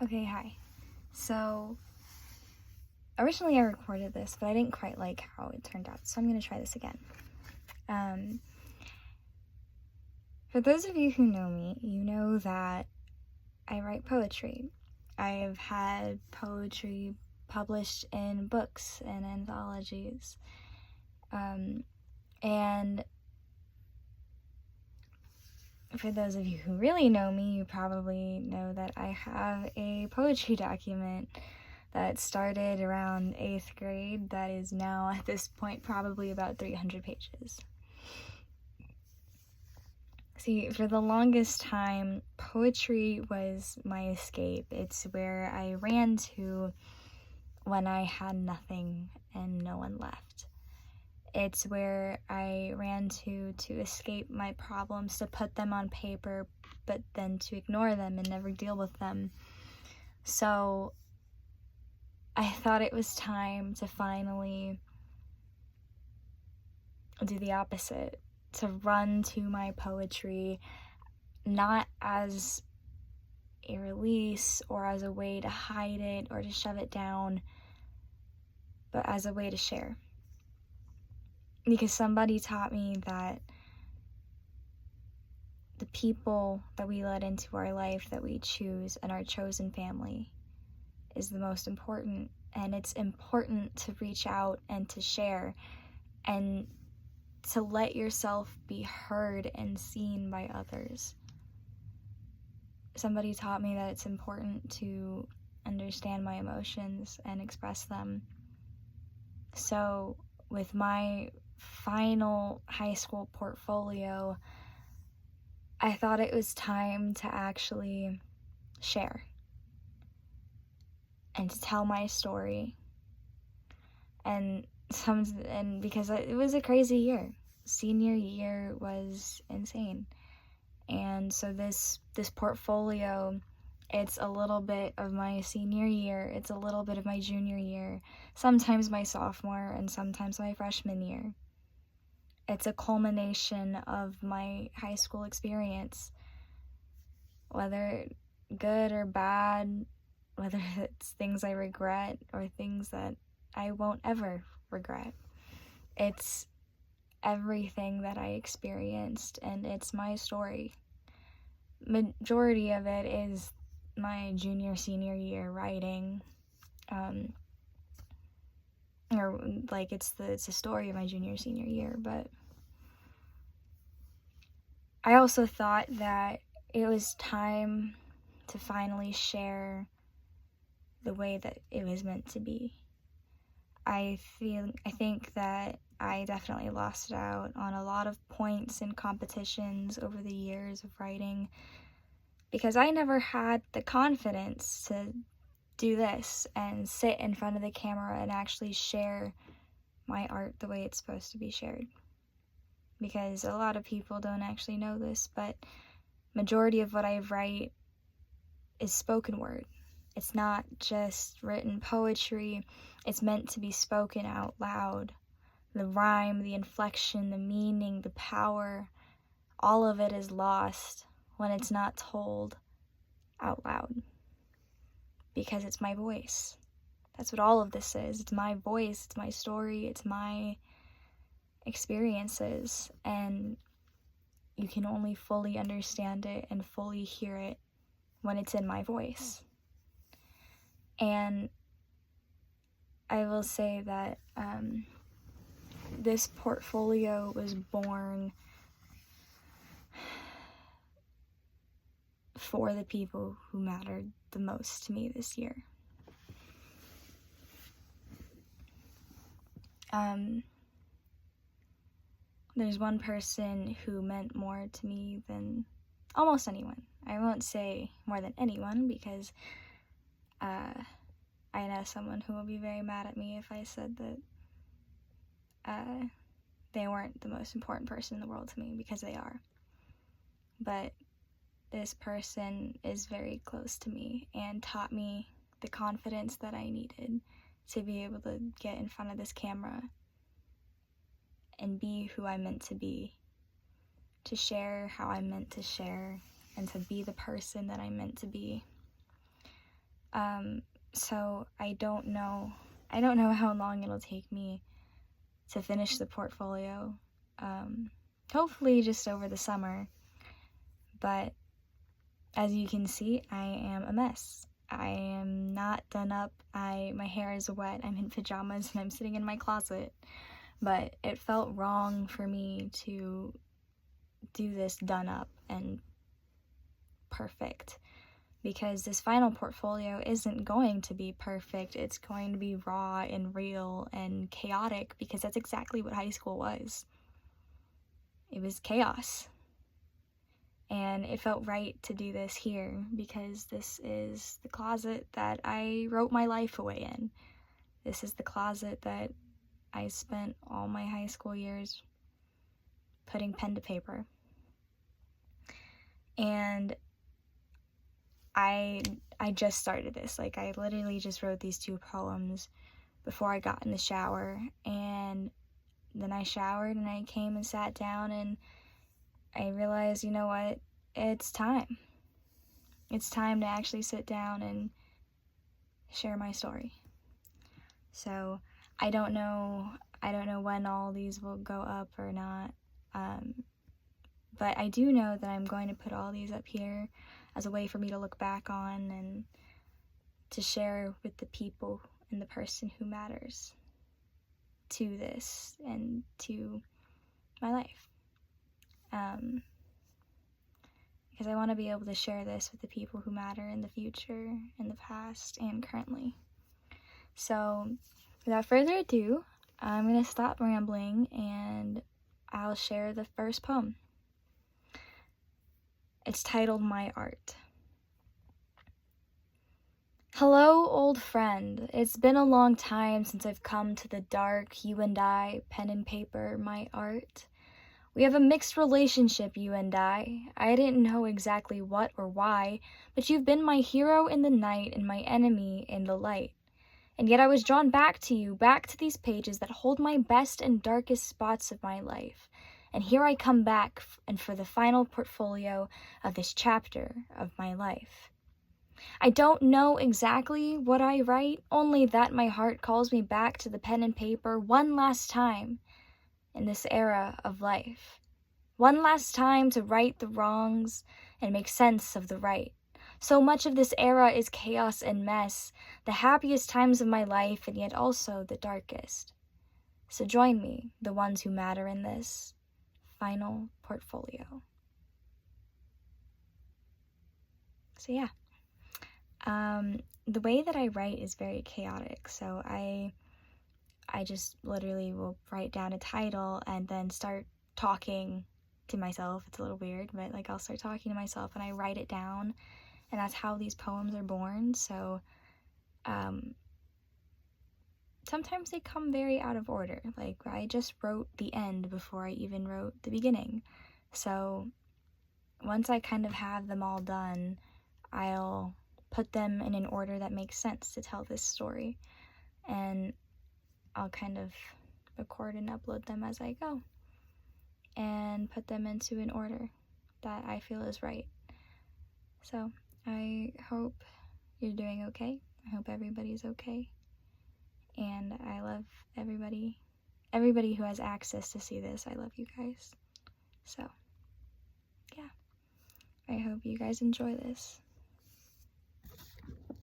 Okay, hi. So, originally I recorded this, but I didn't quite like how it turned out, so I'm going to try this again. Um, for those of you who know me, you know that I write poetry. I've had poetry published in books and anthologies. And for those of you who really know me, you probably know that I have a poetry document that started around 8th grade that is now at this point probably about 300 pages. See, for the longest time, poetry was my escape. It's where I ran to when I had nothing and no one left. It's where I ran to escape my problems, to put them on paper, but then to ignore them and never deal with them. So I thought it was time to finally do the opposite, to run to my poetry, not as a release or as a way to hide it or to shove it down, but as a way to share. Because somebody taught me that the people that we let into our life, that we choose, and our chosen family is the most important. And it's important to reach out and to share and to let yourself be heard and seen by others. Somebody taught me that it's important to understand my emotions and express them. So with my final high school portfolio, I thought it was time to actually share and to tell my story. And because it was a crazy year. Senior year was insane. And so this portfolio, it's a little bit of my senior year, it's a little bit of my junior year, sometimes my sophomore, and sometimes my freshman year. It's a culmination of my high school experience, whether good or bad, whether it's things I regret or things that I won't ever regret. It's everything that I experienced, and it's my story. Majority of it is my senior year writing, or like it's the story of my senior year. But I also thought that it was time to finally share the way that it was meant to be. I think that I definitely lost out on a lot of points in competitions over the years of writing because I never had the confidence to do this and sit in front of the camera and actually share my art the way it's supposed to be shared. Because a lot of people don't actually know this, but majority of what I write is spoken word. It's not just written poetry, it's meant to be spoken out loud. The rhyme, the inflection, the meaning, the power, all of it is lost when it's not told out loud. Because it's my voice. That's what all of this is. It's my voice, it's my story, it's my experiences, and you can only fully understand it and fully hear it when it's in my voice. And I will say that this portfolio was born for the people who mattered the most to me this year. There's one person who meant more to me than almost anyone. I won't say more than anyone because I know someone who will be very mad at me if I said that they weren't the most important person in the world to me, because they are. But this person is very close to me and taught me the confidence that I needed to be able to get in front of this camera and be who I'm meant to be, to share how I'm meant to share, and to be the person that I'm meant to be. So I don't know how long it'll take me to finish the portfolio. Hopefully just over the summer. But as you can see, I am a mess. I am not done up. My hair is wet. I'm in pajamas and I'm sitting in my closet. But it felt wrong for me to do this done up and perfect, because this final portfolio isn't going to be perfect. It's going to be raw and real and chaotic, because that's exactly what high school was. It was chaos. And it felt right to do this here, because this is the closet that I wrote my life away in. This is the closet that I spent all my high school years putting pen to paper. And I just started this. Like, I literally just wrote these 2 poems before I got in the shower, and then I showered and I came and sat down and I realized, you know what, it's time. It's time to actually sit down and share my story. So I don't know when all these will go up or not, but I do know that I'm going to put all these up here as a way for me to look back on and to share with the people and the person who matters to this and to my life. Because I want to be able to share this with the people who matter in the future, in the past, and currently. So, without further ado, I'm going to stop rambling and I'll share the first poem. It's titled My Art. Hello, old friend. It's been a long time since I've come to the dark, you and I, pen and paper, my art. We have a mixed relationship, you and I. I didn't know exactly what or why, but you've been my hero in the night and my enemy in the light. And yet I was drawn back to you, back to these pages that hold my best and darkest spots of my life. And here I come back and for the final portfolio of this chapter of my life. I don't know exactly what I write, only that my heart calls me back to the pen and paper one last time in this era of life. One last time to right the wrongs and make sense of the right. So much of this era is chaos and mess, the happiest times of my life and yet also the darkest. So join me, the ones who matter in this final portfolio. So yeah. The way that I write is very chaotic, so I just literally will write down a title and then start talking to myself. It's a little weird, but like I'll start talking to myself and I write it down, and that's how these poems are born. So sometimes they come very out of order. Like I just wrote the end before I even wrote the beginning. So once I kind of have them all done, I'll put them in an order that makes sense to tell this story, and I'll kind of record and upload them as I go and put them into an order that I feel is right. So I hope you're doing okay. I hope everybody's okay. And I love everybody who has access to see this. I love you guys. So yeah, I hope you guys enjoy this.